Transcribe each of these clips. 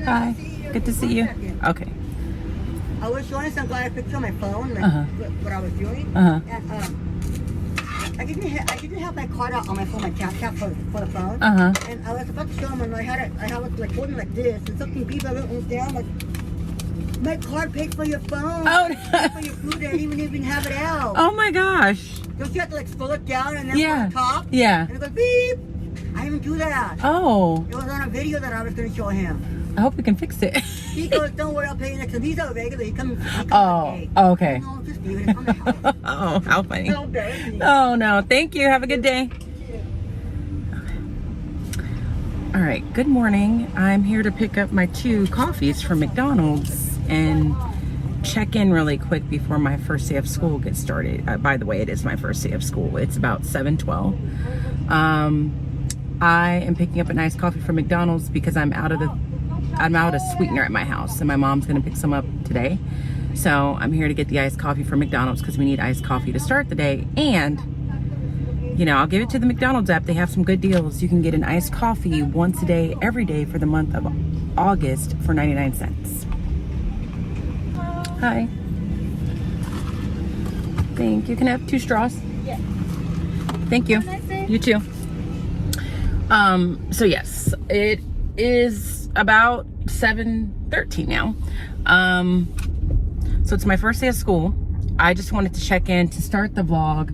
Hi. Good to see you. Okay. I was showing some guy a picture on my phone, like what I was doing. And I didn't have my card out on my phone, my tap for the phone. And I was about to show him, and I had it like holding like this, and something beeped. I went down like, my card paid for your phone. Oh. Paid for your food. I didn't even have it out. Oh my gosh. Don't you have to like scroll it down and then on top? Yeah. And it goes beep. I didn't do that. Oh. It was on a video that I was going to show him. I hope we can fix it. He goes, don't worry, I'll pay you next time. He's out regular. He comes oh, okay. No, just leave it. It's on the house. Oh, how funny. So embarrassing. Oh, no. Thank you. Have a good day. All right. Good morning. I'm here to pick up my 2 coffees from McDonald's and check in really quick before my first day of school gets started. By the way, it is my first day of school. It's about 7:12. I am picking up a nice coffee from McDonald's because I'm out of sweetener at my house, and my mom's gonna pick some up today. So I'm here to get the iced coffee from McDonald's because we need iced coffee to start the day. And you know, I'll give it to the McDonald's app. They have some good deals. You can get an iced coffee once a day, every day for the month of August for 99 cents. Hi. Thank you. Can I have 2 straws? Yeah. Thank you. You too. So yes, it is about 7:13 now. So it's my first day of school. I just wanted to check in to start the vlog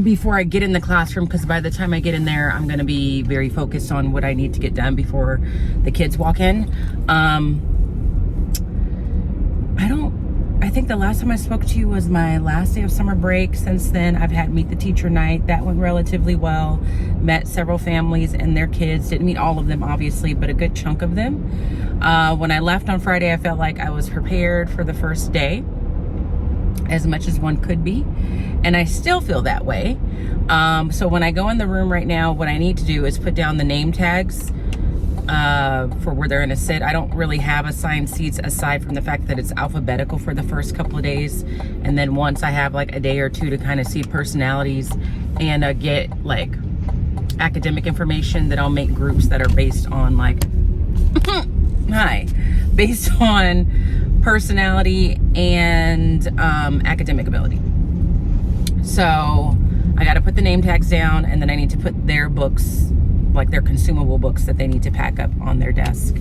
before I get in the classroom, because by the time I get in there, I'm going to be very focused on what I need to get done before the kids walk in. I think the last time I spoke to you was my last day of summer break. Since then, I've had meet the teacher night. That went relatively well. Met several families and their kids. Didn't meet all of them, obviously, but a good chunk of them. When I left on Friday, I felt like I was prepared for the first day as much as one could be. And I still feel that way. So when I go in the room right now, what I need to do is put down the name tags for where they're gonna sit. I don't really have assigned seats aside from the fact that it's alphabetical for the first couple of days, and then once I have like a day or two to kind of see personalities and get like academic information, that I'll make groups that are based on like based on personality and academic ability. So I got to put the name tags down, and then I need to put their books, like their consumable books that they need to pack up, on their desk,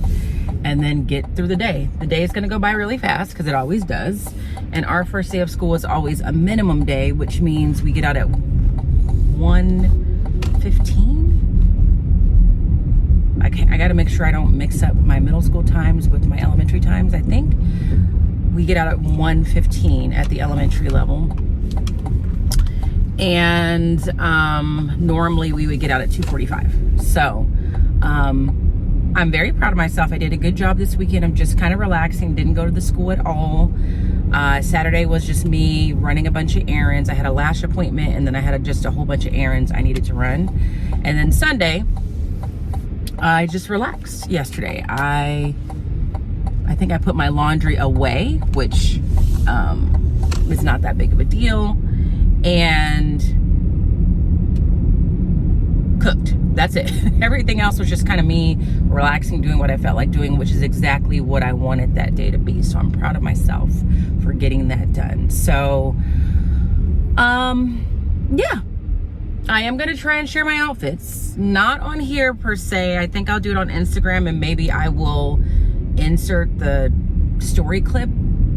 and then get through the day. The day is going to go by really fast because it always does. And our first day of school is always a minimum day, which means we get out at 1:15. I got to make sure I don't mix up my middle school times with my elementary times. I think we get out at 1:15 at the elementary level. And normally we would get out at 2:45. So I'm very proud of myself. I did a good job this weekend. I'm just kind of relaxing, didn't go to the school at all. Saturday was just me running a bunch of errands. I had a lash appointment, and then I had just a whole bunch of errands I needed to run. And then Sunday, I just relaxed yesterday. I think I put my laundry away, which is not that big of a deal, and cooked. That's it. Everything else was just kind of me relaxing, doing what I felt like doing, which is exactly what I wanted that day to be. So I'm proud of myself for getting that done. So yeah, I am going to try and share my outfits. Not on here per se. I think I'll do it on Instagram, and maybe I will insert the story clip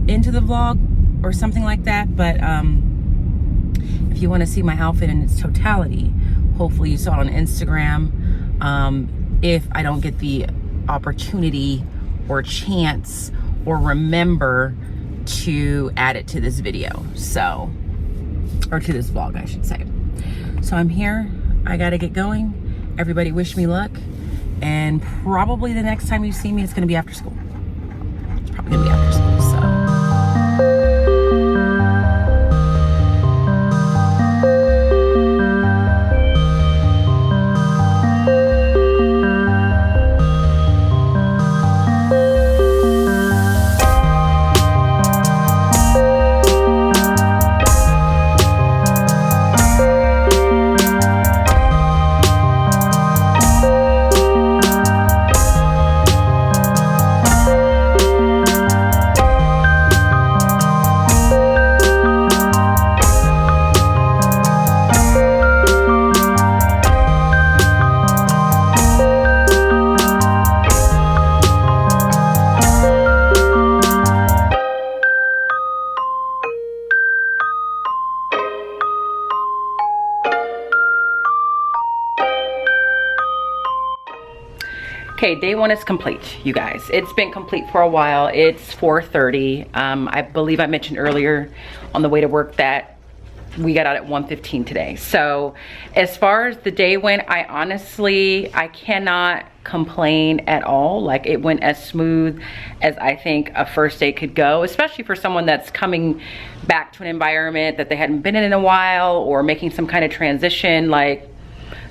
into the vlog or something like that. But if you want to see my outfit in its totality, hopefully you saw it on Instagram. If I don't get the opportunity or chance or remember to add it to this video, so, or to this vlog, I should say. So I'm here. I got to get going. Everybody wish me luck. And probably the next time you see me, it's going to be after school. It's probably going to be after school, so. Okay, day one is complete, you guys. It's been complete for a while. It's 4:30. I believe I mentioned earlier on the way to work that we got out at 1:15 today. So as far as the day went, I cannot complain at all. Like, it went as smooth as I think a first day could go, especially for someone that's coming back to an environment that they hadn't been in a while, or making some kind of transition. Like,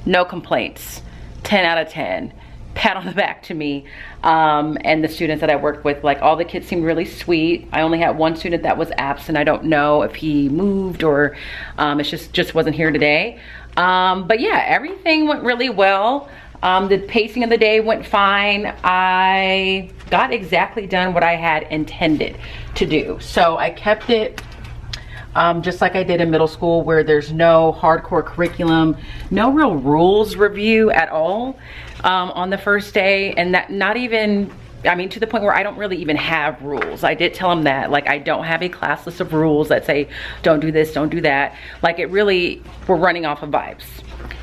no complaints. 10 out of 10. Pat on the back to me. And the students that I worked with, like, all the kids seemed really sweet. I only had one student that was absent. I don't know if he moved or it just wasn't here today. But yeah, everything went really well. The pacing of the day went fine. I got exactly done what I had intended to do. So I kept it just like I did in middle school, where there's no hardcore curriculum, no real rules review at all on the first day. And that not even, I mean, to the point where I don't really even have rules. I did tell them that, like, I don't have a class list of rules that say, don't do this, don't do that. Like, it really, we're running off of vibes.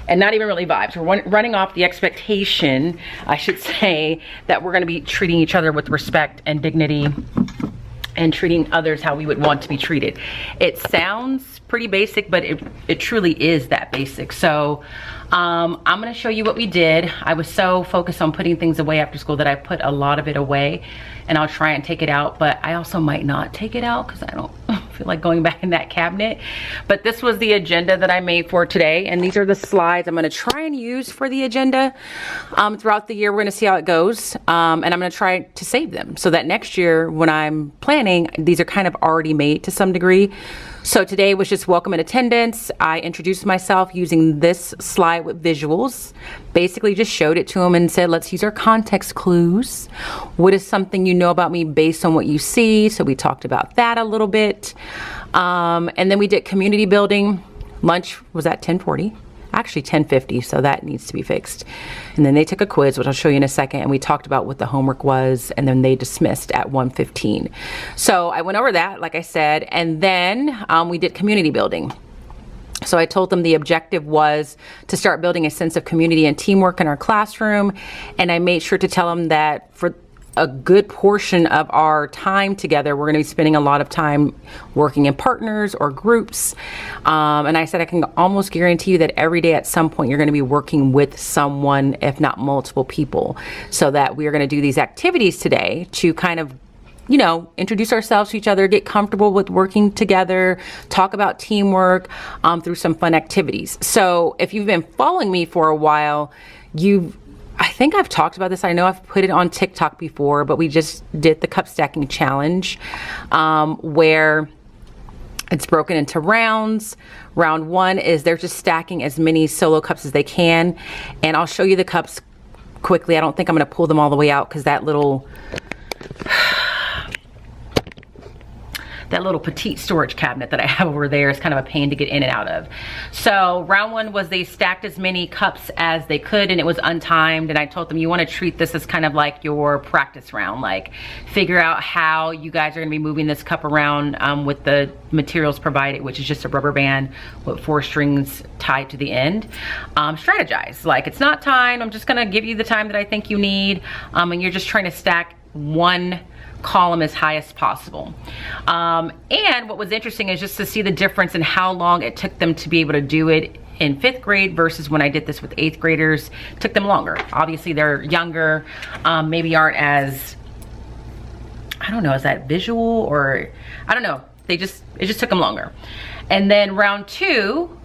And not even really vibes. We're running off the expectation, I should say, that we're gonna be treating each other with respect and dignity, and treating others how we would want to be treated. It sounds pretty basic, but it truly is that basic. So I'm gonna show you what we did. I was so focused on putting things away after school that I put a lot of it away, and I'll try and take it out, but I also might not take it out because I don't feel like going back in that cabinet. But this was the agenda that I made for today, and these are the slides I'm gonna try and use for the agenda throughout the year. We're gonna see how it goes, and I'm gonna try to save them so that next year when I'm planning, these are kind of already made to some degree. So today was just welcome and attendance. I introduced myself using this slide with visuals. Basically just showed it to them and said, let's use our context clues. What is something you know about me based on what you see? So we talked about that a little bit. And then we did community building. Lunch was at 10:40. Actually 10:50, so that needs to be fixed. And then they took a quiz, which I'll show you in a second, and we talked about what the homework was, and then they dismissed at 1:15. So I went over that, like I said, and then we did community building. So I told them the objective was to start building a sense of community and teamwork in our classroom, and I made sure to tell them that for a good portion of our time together, we're gonna be spending a lot of time working in partners or groups. And I said, I can almost guarantee you that every day at some point, you're gonna be working with someone, if not multiple people, so that we are gonna do these activities today to kind of, you know, introduce ourselves to each other, get comfortable with working together, talk about teamwork through some fun activities. So if you've been following me for a while, I think I've talked about this. I know I've put it on TikTok before, but we just did the cup stacking challenge where it's broken into rounds. Round one is they're just stacking as many solo cups as they can. And I'll show you the cups quickly. I don't think I'm gonna pull them all the way out because that little petite storage cabinet that I have over there is kind of a pain to get in and out of. So round one was they stacked as many cups as they could, and it was untimed. And I told them, you want to treat this as kind of like your practice round, like figure out how you guys are going to be moving this cup around with the materials provided, which is just a rubber band with 4 strings tied to the end. Strategize, like it's not timed. I'm just going to give you the time that I think you need, and you're just trying to stack one column as high as possible. And what was interesting is just to see the difference in how long it took them to be able to do it in 5th grade versus when I did this with 8th graders. It took them longer. Obviously they're younger, maybe aren't as, I don't know, is that visual or, I don't know. It just took them longer. And then round two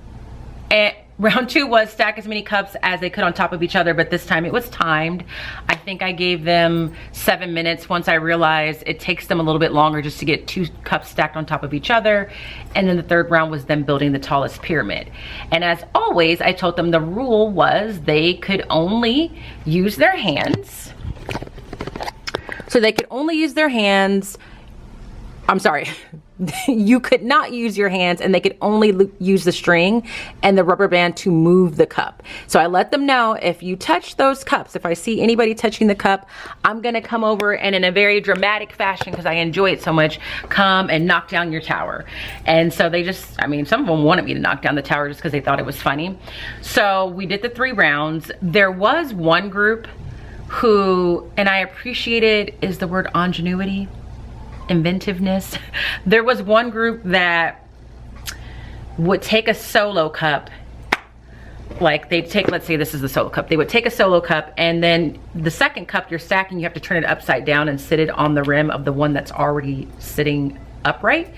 was stack as many cups as they could on top of each other, but this time it was timed. I think I gave them 7 minutes once I realized it takes them a little bit longer just to get 2 cups stacked on top of each other. And then the third round was them building the tallest pyramid. And as always, I told them the rule was they could only use their hands. So they could only use their hands. I'm sorry. You could not use your hands, and they could only use the string and the rubber band to move the cup. So I let them know, if you touch those cups, if I see anybody touching the cup, I'm gonna come over and in a very dramatic fashion, because I enjoy it so much, come and knock down your tower. And so they just, I mean, some of them wanted me to knock down the tower just because they thought it was funny. So we did the 3 rounds. There was one group who, and I appreciated is the word ingenuity, inventiveness. There was one group that would take a solo cup, like they'd take, let's say this is the solo cup, they would take a solo cup, and then the second cup you're stacking, you have to turn it upside down and sit it on the rim of the one that's already sitting upright,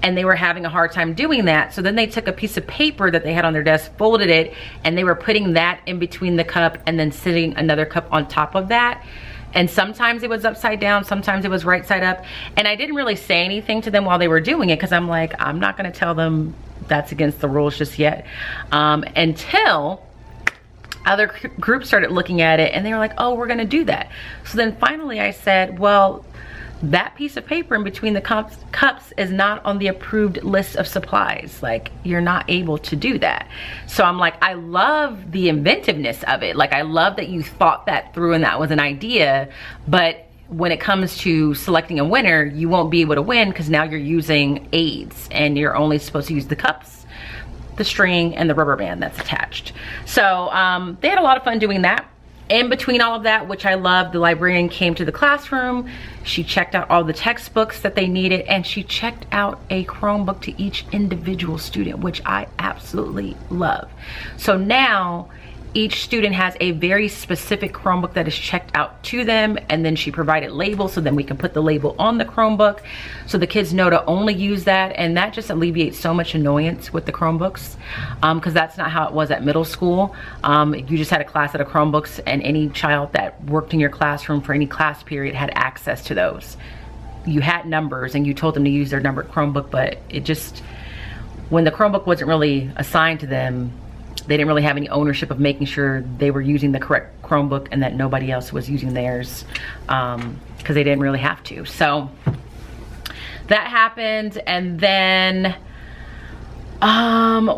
and they were having a hard time doing that. So then they took a piece of paper that they had on their desk, folded it, and they were putting that in between the cup and then sitting another cup on top of that. And sometimes it was upside down, sometimes it was right side up. And I didn't really say anything to them while they were doing it, because I'm like, I'm not gonna tell them that's against the rules just yet. Until other groups started looking at it and they were like, oh, we're gonna do that. So then finally I said, well, that piece of paper in between the cups is not on the approved list of supplies. Like, you're not able to do that. So I'm like, I love the inventiveness of it. Like, I love that you thought that through and that was an idea, but when it comes to selecting a winner, you won't be able to win because now you're using aids and you're only supposed to use the cups, the string, and the rubber band that's attached. So they had a lot of fun doing that. In between all of that, which I loved, the librarian came to the classroom. She checked out all the textbooks that they needed, and she checked out a Chromebook to each individual student, which I absolutely love. So now each student has a very specific Chromebook that is checked out to them, and then she provided labels so then we can put the label on the Chromebook so the kids know to only use that, and that just alleviates so much annoyance with the Chromebooks, because that's not how it was at middle school. You just had a class at a Chromebooks, and any child that worked in your classroom for any class period had access to those. You had numbers and you told them to use their numbered Chromebook, but it just, when the Chromebook wasn't really assigned to them, they didn't really have any ownership of making sure they were using the correct Chromebook and that nobody else was using theirs, because they didn't really have to. So that happened, and then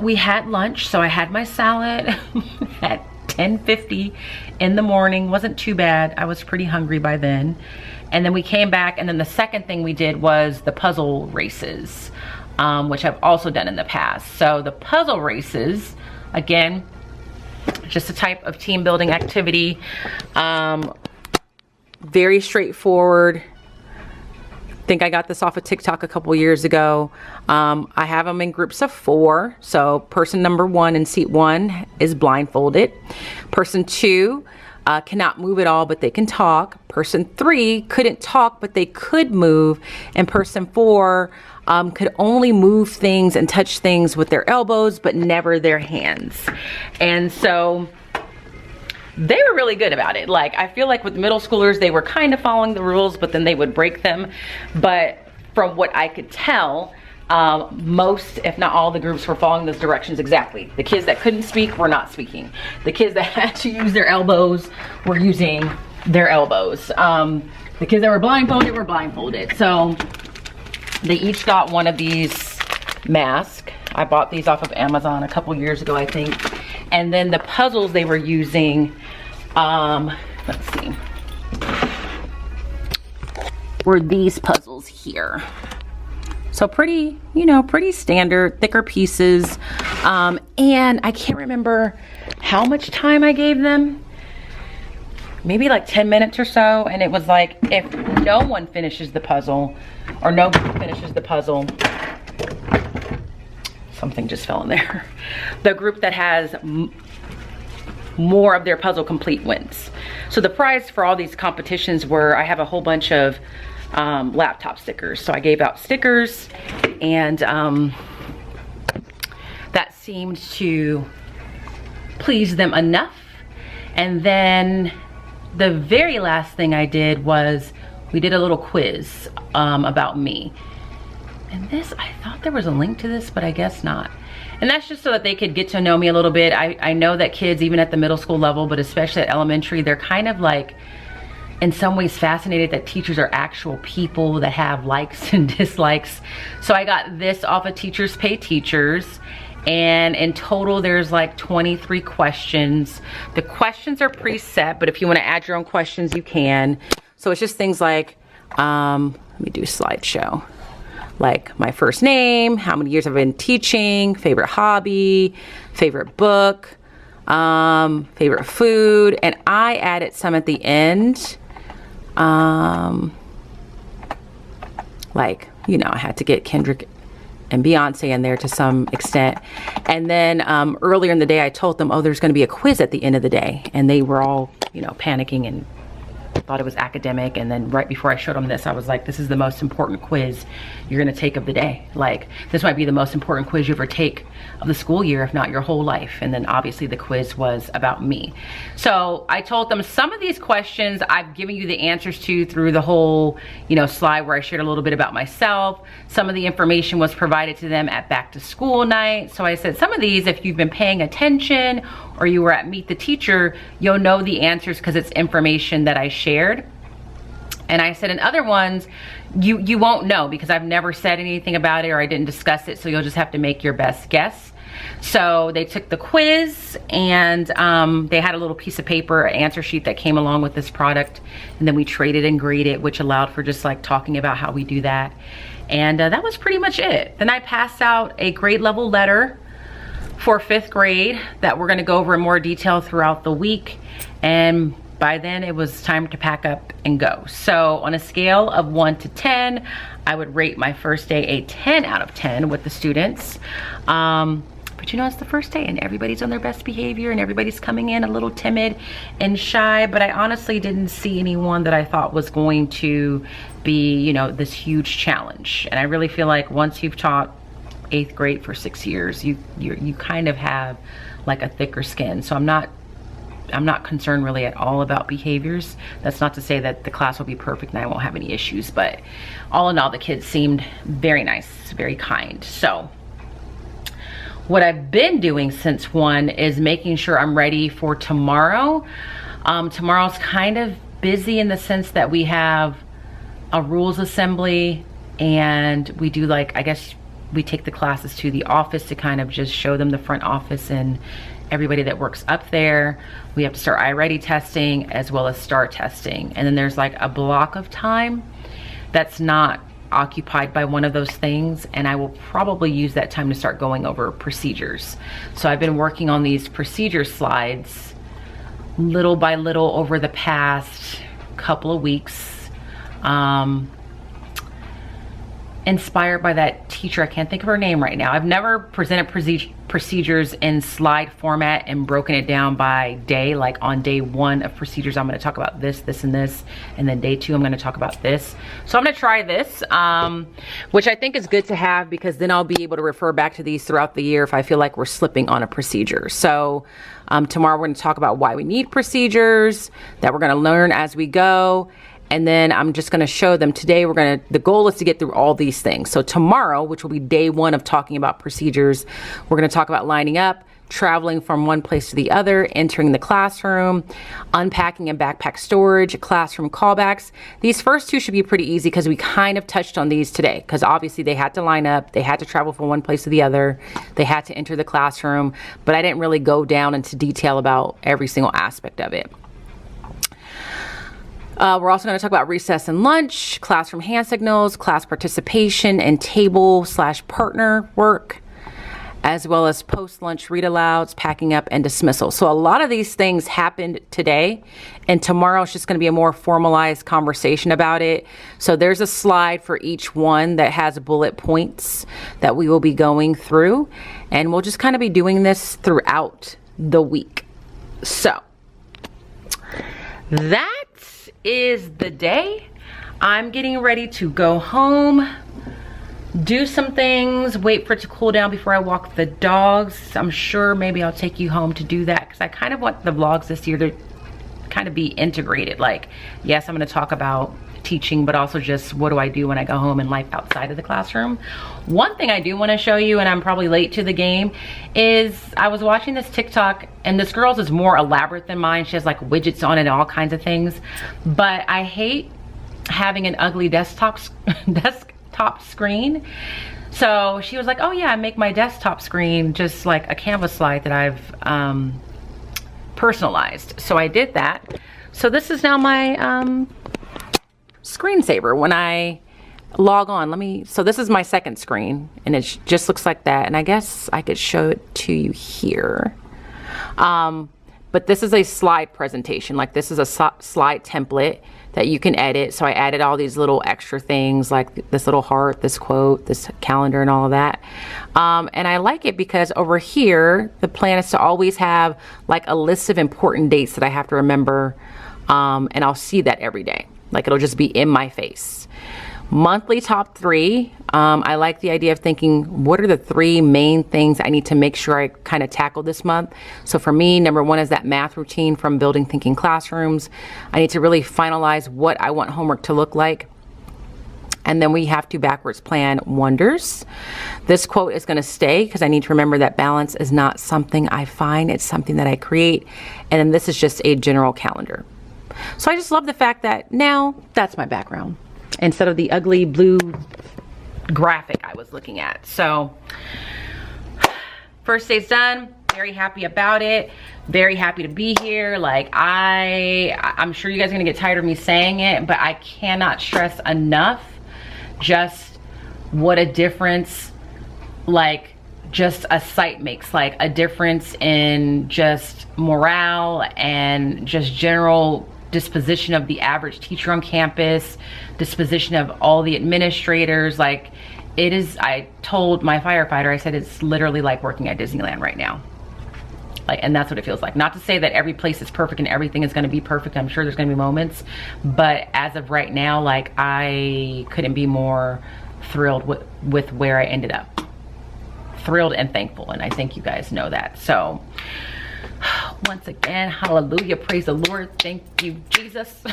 we had lunch. So I had my salad at 10:50 in the morning. Wasn't too bad. I was pretty hungry by then. And then we came back, and then the second thing we did was the puzzle races, which I've also done in the past. So the puzzle races, again, just a type of team building activity. Very straightforward. I think I got this off of TikTok a couple years ago. I have them in groups of 4. So person number 1 in seat 1 is blindfolded. Person 2 cannot move at all, but they can talk. Person 3 couldn't talk, but they could move. And person 4 could only move things and touch things with their elbows, but never their hands. And so they were really good about it. Like, I feel like with middle schoolers, they were kind of following the rules, but then they would break them. But from what I could tell, most, if not all, the groups were following those directions exactly. The kids that couldn't speak were not speaking. The kids that had to use their elbows were using their elbows. The kids that were blindfolded. So they each got one of these masks. I bought these off of Amazon a couple years ago, I think. And then the puzzles they were using, let's see, were these puzzles here. So pretty, you know, pretty standard, thicker pieces. And I can't remember how much time I gave them. Maybe like 10 minutes or so. And it was like, if no one finishes the puzzle, or no group finishes the puzzle, something just fell in there. The group that has more of their puzzle complete wins. So the prize for all these competitions were, I have a whole bunch of laptop stickers. So I gave out stickers, and that seemed to please them enough. And then the very last thing I did was we did a little quiz about me. And this, I thought there was a link to this, but I guess not. And that's just so that they could get to know me a little bit. I know that kids, even at the middle school level, but especially at elementary, they're kind of like, in some ways, fascinated that teachers are actual people that have likes and dislikes. So I got this off of Teachers Pay Teachers. And in total, there's like 23 questions. The questions are preset, but if you want to add your own questions, you can. So it's just things like, let me do slideshow. Like my first name, how many years I've been teaching, favorite hobby, favorite book, favorite food, and I added some at the end. Like, you know, I had to get Kendrick and Beyonce in there to some extent. And then earlier in the day, I told them, oh, there's going to be a quiz at the end of the day. And they were all, you know, panicking and thought it was academic. And then right before I showed them this, I was like, this is the most important quiz you're going to take of the day. Like, this might be the most important quiz you ever take of the school year, if not your whole life. And then obviously the quiz was about me. So I told them some of these questions I've given you the answers to through the whole, you know, slide where I shared a little bit about myself. Some of the information was provided to them at back to school night. So I said, some of these, if you've been paying attention or you were at Meet the Teacher, you'll know the answers because it's information that I shared. And I said in other ones, you won't know because I've never said anything about it or I didn't discuss it, so you'll just have to make your best guess. So they took the quiz and they had a little piece of paper, an answer sheet that came along with this product, and then we traded and graded, which allowed for just like talking about how we do that. And that was pretty much it. Then I passed out a grade level letter for 5th grade that we're gonna go over in more detail throughout the week. And by then it was time to pack up and go. So on a scale of 1 to 10, I would rate my first day a 10 out of 10 with the students. But you know, it's the first day and everybody's on their best behavior and everybody's coming in a little timid and shy, but I honestly didn't see anyone that I thought was going to be, you know, this huge challenge. And I really feel like once you've taught 8th grade for 6 years, you kind of have like a thicker skin. So I'm not concerned really at all about behaviors. That's not to say that the class will be perfect and I won't have any issues, but all in all, the kids seemed very nice, very kind. So what I've been doing since 1 is making sure I'm ready for tomorrow. Tomorrow's kind of busy in the sense that we have a rules assembly and we do, like, I guess we take the classes to the office to kind of just show them the front office and everybody that works up there. We have to start iReady testing as well as STAR testing. And then there's like a block of time that's not occupied by one of those things, and I will probably use that time to start going over procedures. So I've been working on these procedure slides little by little over the past couple of weeks. Inspired by that teacher, I can't think of her name right now. I've never presented procedures in slide format and broken it down by day. Like on day 1 of procedures, I'm going to talk about this, this, and this, and then day 2, I'm going to talk about this. So I'm going to try this, which I think is good to have because then I'll be able to refer back to these throughout the year if I feel like we're slipping on a procedure. So tomorrow we're going to talk about why we need procedures, that we're going to learn as we go. And then I'm just gonna show them today. The goal is to get through all these things. So tomorrow, which will be day 1 of talking about procedures, we're gonna talk about lining up, traveling from one place to the other, entering the classroom, unpacking and backpack storage, classroom callbacks. These first 2 should be pretty easy because we kind of touched on these today, because obviously they had to line up, they had to travel from one place to the other, they had to enter the classroom, but I didn't really go down into detail about every single aspect of it. We're also going to talk about recess and lunch, classroom hand signals, class participation, and table/partner work, as well as post-lunch read-alouds, packing up, and dismissal. So a lot of these things happened today, and tomorrow it's just going to be a more formalized conversation about it. So there's a slide for each one that has bullet points that we will be going through, and we'll just kind of be doing this throughout the week. So that is the day. I'm getting ready to go home, do some things, wait for it to cool down before I walk the dogs. I'm sure maybe I'll take you home to do that because I kind of want the vlogs this year to kind of be integrated. Like, yes, I'm going to talk about teaching, but also just what do I do when I go home and life outside of the classroom. One thing I do want to show you, and I'm probably late to the game, is I was watching this TikTok, and this girl's is more elaborate than mine. She has like widgets on it and all kinds of things, but I hate having an ugly desktop screen. So she was like, oh yeah, I make my desktop screen just like a Canvas slide that I've personalized. So I did that. So this is now my screensaver when I log on. So this is my second screen, and it just looks like that. And I guess I could show it to you here. But this is a slide presentation. Like this is a slide template that you can edit. So I added all these little extra things like this little heart, this quote, this calendar, and all of that. And I like it because over here, the plan is to always have like a list of important dates that I have to remember. And I'll see that every day. Like it'll just be in my face. Monthly top 3. I like the idea of thinking, what are the 3 main things I need to make sure I kind of tackle this month? So for me, number 1 is that math routine from Building Thinking Classrooms. I need to really finalize what I want homework to look like. And then we have to backwards plan wonders. This quote is going to stay because I need to remember that balance is not something I find, it's something that I create. And then this is just a general calendar. So I just love the fact that now that's my background instead of the ugly blue graphic I was looking at. So first day's done. Very happy about it. Very happy to be here. Like I'm sure you guys are gonna get tired of me saying it, but I cannot stress enough just what a difference like just a site makes, like a difference in just morale and just general disposition of the average teacher on campus, disposition of all the administrators. Like it is, I told my firefighter, I said, it's literally like working at Disneyland right now. Like, and that's what it feels like. Not to say that every place is perfect and everything is going to be perfect. I'm sure there's going to be moments, but as of right now, like I couldn't be more thrilled with where I ended up. Thrilled and thankful, and I think you guys know that. So once again, hallelujah, praise the Lord, thank you, Jesus.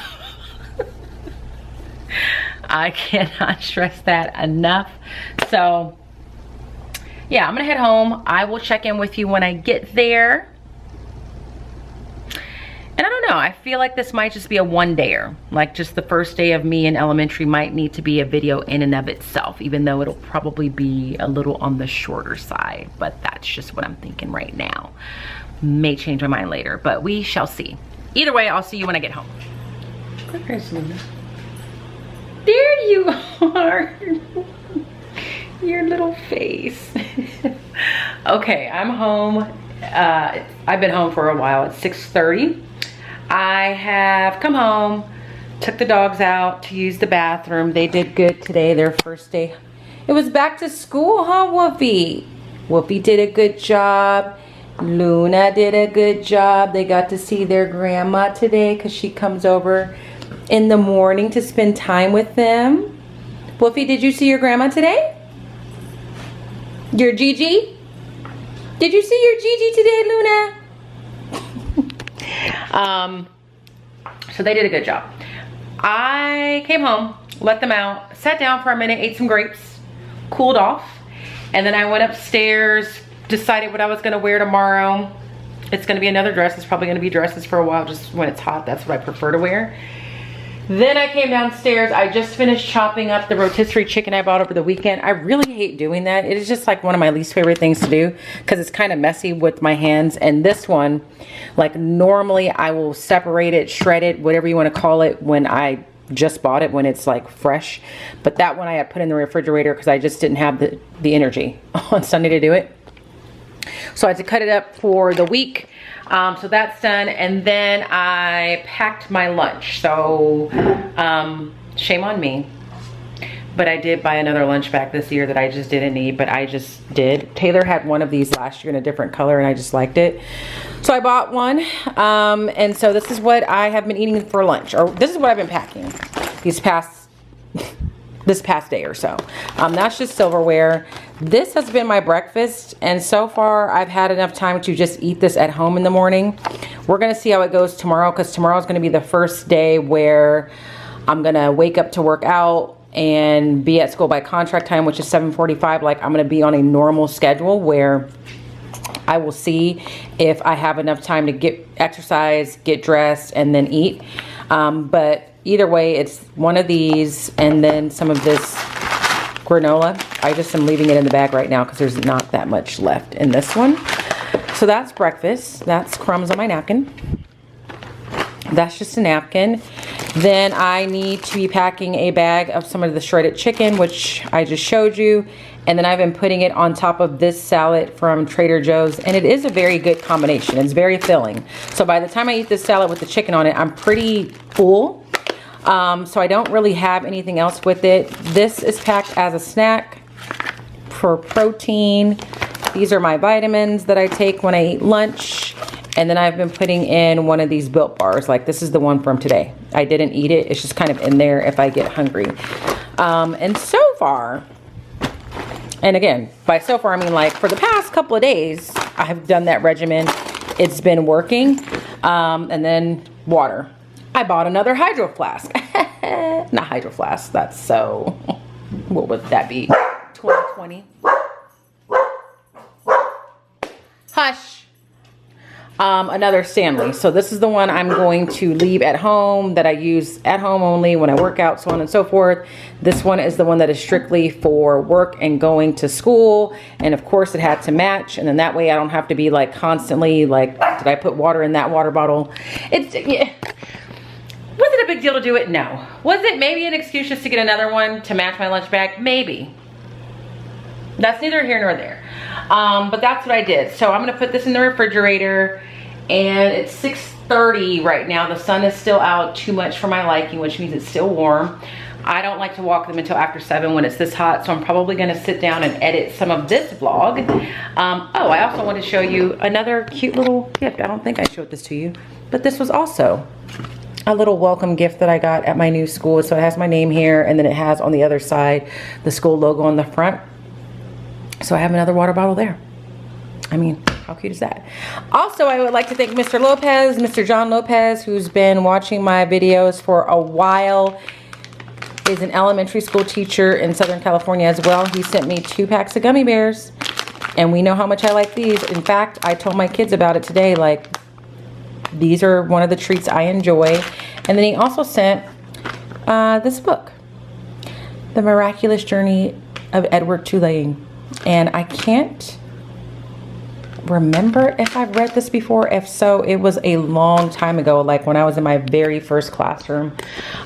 I cannot stress that enough. So yeah, I'm gonna head home. I will check in with you when I get there. And I don't know, I feel like this might just be a one-dayer. Like just the first day of me in elementary might need to be a video in and of itself, even though it'll probably be a little on the shorter side. But that's just what I'm thinking right now. May change my mind later, but we shall see. Either way, I'll see you when I get home. There's Luna. There you are. Your little face. Okay, I'm home. I've been home for a while. It's 6:30. I have come home, took the dogs out to use the bathroom. They did good today, their first day. It was back to school, huh, Whoopi? Whoopi did a good job. Luna did a good job. They got to see their grandma today because she comes over in the morning to spend time with them. Whoopi, did you see your grandma today? Your Gigi? Did you see your Gigi today, Luna? So they did a good job. I came home, let them out, sat down for a minute, ate some grapes, cooled off, and then I went upstairs, decided what I was gonna wear tomorrow. It's gonna be another dress. It's probably gonna be dresses for a while, just when it's hot, that's what I prefer to wear. Then I came downstairs. I just finished chopping up the rotisserie chicken I bought over the weekend. I really hate doing that. It is just like one of my least favorite things to do because it's kind of messy with my hands. And this one, like normally I will separate it, shred it, whatever you want to call it, when I just bought it, when it's like fresh. But that one I had put in the refrigerator because I just didn't have the energy on Sunday to do it. So I had to cut it up for the week. So that's done, and then I packed my lunch. So shame on me, but I did buy another lunch bag this year that I just didn't need, but I just did. Taylor had one of these last year in a different color and I just liked it. So I bought one, and so this is what I have been eating for lunch, or this is what I've been packing this past day or so. That's just silverware. This has been my breakfast, and so far I've had enough time to just eat this at home in the morning. We're gonna see how it goes tomorrow, because tomorrow is gonna be the first day where I'm gonna wake up to work out and be at school by contract time, which is 7:45. Like I'm gonna be on a normal schedule where I will see if I have enough time to get exercise, get dressed, and then eat. But either way, it's one of these and then some of this granola. I just am leaving it in the bag right now because there's not that much left in this one. So that's breakfast. That's crumbs on my napkin. That's just a napkin. Then I need to be packing a bag of some of the shredded chicken, which I just showed you. And then I've been putting it on top of this salad from Trader Joe's, and it is a very good combination. It's very filling. So by the time I eat this salad with the chicken on it, I'm pretty full. So I don't really have anything else with it. This is packed as a snack for protein. These are my vitamins that I take when I eat lunch. And then I've been putting in one of these Built bars. Like this is the one from today. I didn't eat it. It's just kind of in there if I get hungry. And so far, and again, by so far, I mean like for the past couple of days, I've done that regimen. It's been working. And then water. I bought another hydro flask. Not hydro flask. That's so, what would that be? 2020. Hush. Another Stanley. So this is the one I'm going to leave at home, that I use at home only when I work out, so on and so forth. This one is the one that is strictly for work and going to school. And of course it had to match. And then that way I don't have to be like constantly like, did I put water in that water bottle? Yeah. Was it a big deal to do it? No. Was it maybe an excuse just to get another one to match my lunch bag? Maybe. That's neither here nor there. But that's what I did. So I'm gonna put this in the refrigerator, and it's 6:30 right now. The sun is still out too much for my liking, which means it's still warm. I don't like to walk them until after 7 when it's this hot, so I'm probably gonna sit down and edit some of this vlog. Oh, I also want to show you another cute little gift. I don't think I showed this to you, but this was also a little welcome gift that I got at my new school. So it has my name here, and then it has on the other side the school logo on the front. So I have another water bottle there. I mean, how cute is that? Also, I would like to thank Mr. Lopez, Mr. John Lopez, who's been watching my videos for a while. Is an elementary school teacher in Southern California as well. He sent me 2 packs of gummy bears, and we know how much I like these. In fact, I told my kids about it today, like, these are one of the treats I enjoy. And then he also sent this book, The Miraculous Journey of Edward Tulane. And I can't remember if I've read this before. If so, it was a long time ago, like when I was in my very first classroom.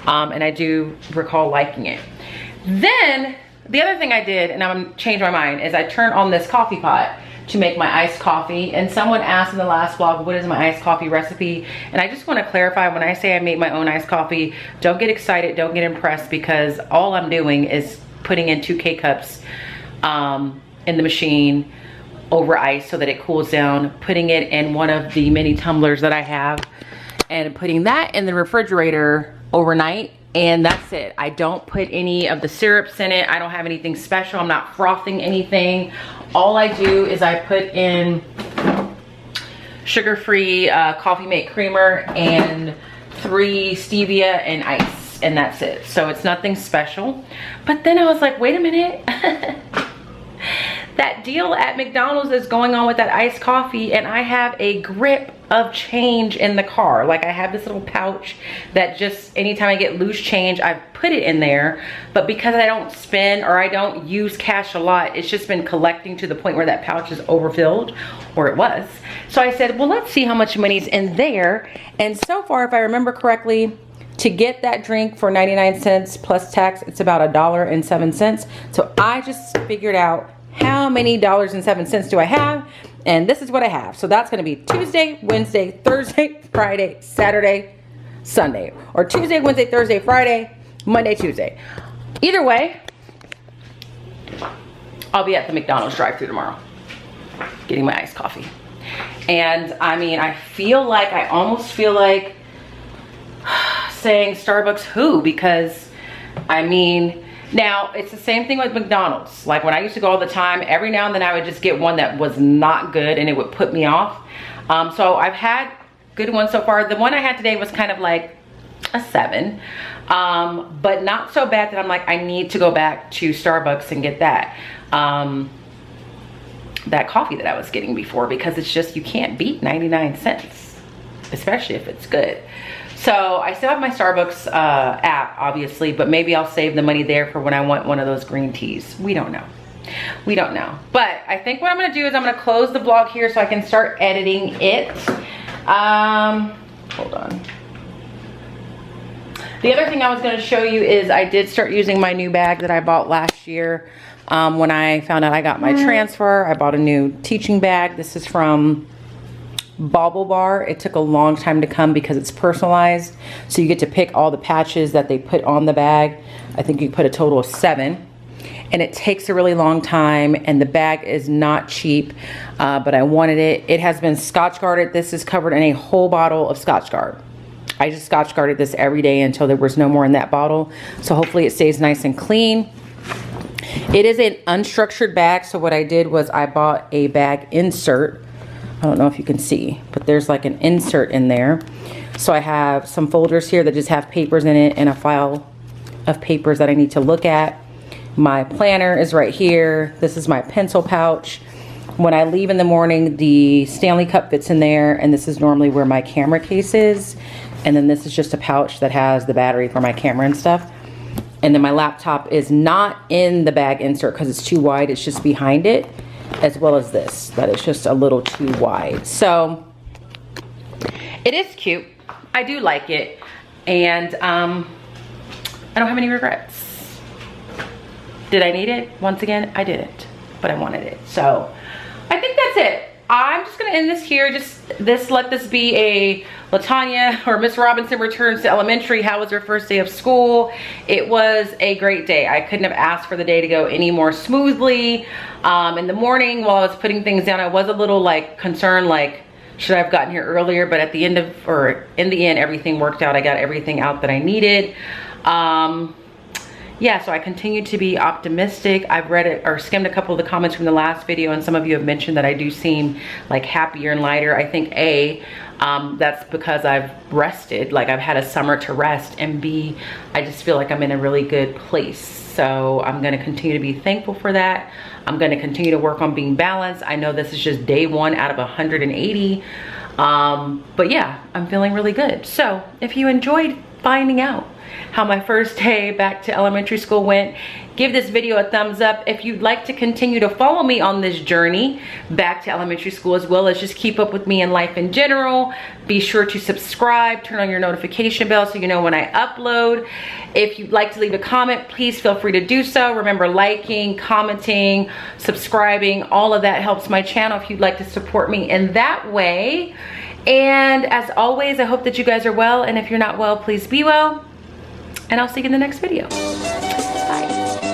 And I do recall liking it. Then the other thing I did, and I'm gonna change my mind, is I turned on this coffee pot to make my iced coffee. And someone asked in the last vlog, what is my iced coffee recipe? And I just want to clarify, when I say I made my own iced coffee, don't get excited, don't get impressed, because all I'm doing is putting in 2 K-cups in the machine over ice so that it cools down, putting it in one of the mini tumblers that I have, and putting that in the refrigerator overnight. And that's it. I don't put any of the syrups in it. I don't have anything special. I'm not frothing anything. All I do is I put in sugar-free coffee mate creamer and 3 stevia and ice, and that's it. So it's nothing special. But then I was like, wait a minute. That deal at McDonald's is going on with that iced coffee, and I have a grip of change in the car. Like, I have this little pouch that just anytime I get loose change, I put it in there. But because I don't spend, or I don't use cash a lot, it's just been collecting to the point where that pouch is overfilled, or it was. So I said, well, let's see how much money's in there. And so far, if I remember correctly, to get that drink for 99 cents plus tax, it's about $1.07. So I just figured out how many dollars and 7 cents do I have, and this is what I have. So that's going to be Tuesday, Wednesday, Thursday, Friday, Saturday, Sunday, or Tuesday, Wednesday, Thursday, Friday, Monday, Tuesday. Either way, I'll be at the McDonald's drive-thru tomorrow getting my iced coffee. And I mean, I almost feel like saying Starbucks who, because I mean, now, it's the same thing with McDonald's. Like, when I used to go all the time, every now and then I would just get one that was not good, and it would put me off. So I've had good ones so far. The one I had today was kind of like a 7, but not so bad that I'm like, I need to go back to Starbucks and get that coffee that I was getting before, because it's just, you can't beat 99 cents, especially if it's good. So I still have my Starbucks app, obviously, but maybe I'll save the money there for when I want one of those green teas. We don't know. We don't know. But I think what I'm going to do is I'm going to close the vlog here so I can start editing it. Hold on. The other thing I was going to show you is I did start using my new bag that I bought last year. When I found out I got my transfer, I bought a new teaching bag. This is from Bobble Bar. It took a long time to come because it's personalized. So you get to pick all the patches that they put on the bag. I think you put a total of 7. And it takes a really long time, and the bag is not cheap, but I wanted it. It has been Scotch guarded. This is covered in a whole bottle of Scotch Guard. I just Scotch guarded this every day until there was no more in that bottle. So hopefully it stays nice and clean. It is an unstructured bag, so what I did was I bought a bag insert. I don't know if you can see, but there's like an insert in there. So I have some folders here that just have papers in it and a file of papers that I need to look at. My planner is right here. This is my pencil pouch. When I leave in the morning, the Stanley Cup fits in there, and this is normally where my camera case is. And then this is just a pouch that has the battery for my camera and stuff. And then my laptop is not in the bag insert because it's too wide. It's just behind it, as well as this, that is just a little too wide. So it is cute. I do like it. And I don't have any regrets. Did I need it? Once again, I didn't, but I wanted it. So I think that's it. I'm just gonna end this here. Let this be a Latanya or Miss Robinson returns to elementary. How was her first day of school? It was a great day. I couldn't have asked for the day to go any more smoothly. In the morning while I was putting things down, I was a little like concerned, like, should I have gotten here earlier? But at the end in the end, everything worked out. I got everything out that I needed. Yeah, so I continue to be optimistic. I've read it or skimmed a couple of the comments from the last video, and some of you have mentioned that I do seem like happier and lighter. I think A, that's because I've rested, like I've had a summer to rest, and B, I just feel like I'm in a really good place. So I'm gonna continue to be thankful for that. I'm gonna continue to work on being balanced. I know this is just day 1 out of 180. But yeah, I'm feeling really good. So if you enjoyed finding out how my first day back to elementary school went, give this video a thumbs up. If you'd like to continue to follow me on this journey back to elementary school, as well as just keep up with me in life in general, be sure to subscribe, turn on your notification bell so you know when I upload. If you'd like to leave a comment, please feel free to do so. Remember, liking, commenting, subscribing, all of that helps my channel if you'd like to support me in that way. And as always, I hope that you guys are well, and if you're not well, please be well. And I'll see you in the next video. Bye.